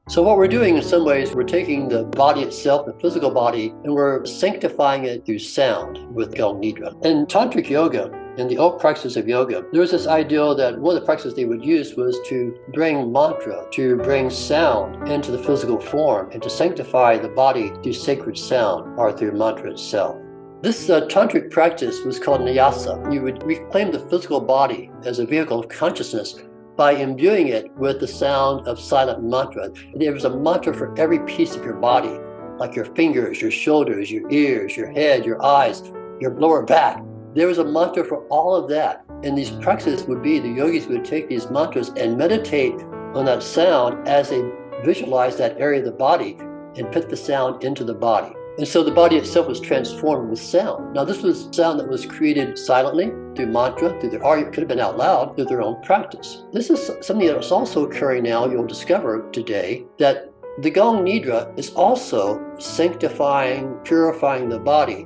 So what we're doing in some ways, we're taking the body itself, the physical body, and we're sanctifying it through sound with Gong Nidra. In Tantric yoga, in the old practice of yoga, there was this ideal that one of the practices they would use was to bring mantra, to bring sound into the physical form, and to sanctify the body through sacred sound or through mantra itself. This tantric practice was called Nyasa. You would reclaim the physical body as a vehicle of consciousness by imbuing it with the sound of silent mantra. There was a mantra for every piece of your body, like your fingers, your shoulders, your ears, your head, your eyes, your lower back. There was a mantra for all of that. And these practices would be, the yogis would take these mantras and meditate on that sound as they visualize that area of the body and put the sound into the body. And so the body itself was transformed with sound. Now, this was sound that was created silently through mantra, or it could have been out loud through their own practice. This is something that's also occurring now. You'll discover today that the Gong Nidra is also sanctifying, purifying the body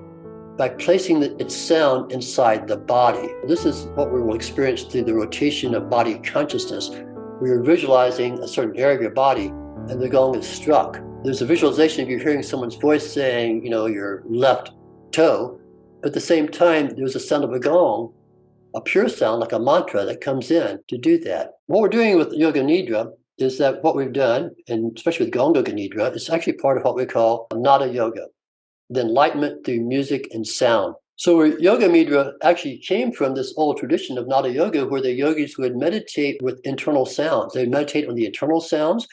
by placing its sound inside the body. This is what we will experience through the rotation of body consciousness. We are visualizing a certain area of your body, and the gong is struck. There's a visualization of you hearing someone's voice saying, your left toe, but at the same time, there's a sound of a gong, a pure sound like a mantra that comes in to do that. What we're doing with Yoga Nidra is that what we've done, and especially with Gong Yoga Nidra, is actually part of what we call Nada Yoga, the enlightenment through music and sound. So Yoga Nidra actually came from this old tradition of Nada Yoga, where the yogis would meditate with internal sounds. They meditate on the internal sounds.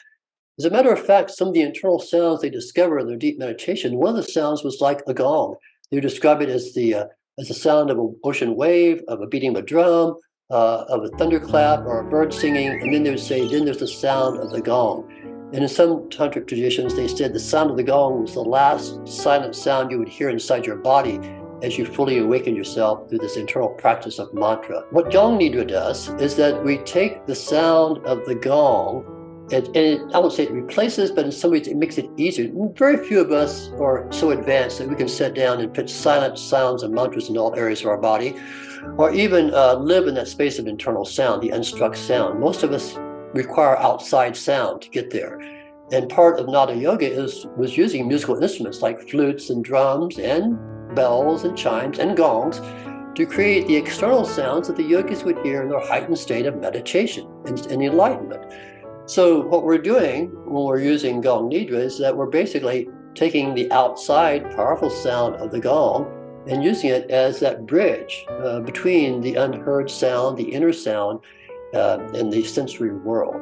As a matter of fact, some of the internal sounds they discover in their deep meditation, one of the sounds was like a gong. They describe it as the sound of an ocean wave, of a beating of a drum, of a thunderclap, or a bird singing. And then they would say, then there's the sound of the gong. And in some tantric traditions, they said the sound of the gong was the last silent sound you would hear inside your body as you fully awaken yourself through this internal practice of mantra. What Gong Nidra does is that we take the sound of the gong, and I won't say it replaces, but in some ways it makes it easier. Very few of us are so advanced that we can sit down and put silent sounds and mantras in all areas of our body, or even live in that space of internal sound, the unstruck sound. Most of us require outside sound to get there. And part of Nada Yoga was using musical instruments like flutes and drums and bells and chimes and gongs to create the external sounds that the yogis would hear in their heightened state of meditation and enlightenment. So what we're doing when we're using Gong Nidra is that we're basically taking the outside powerful sound of the gong and using it as that bridge between the unheard sound, the inner sound, and the sensory world.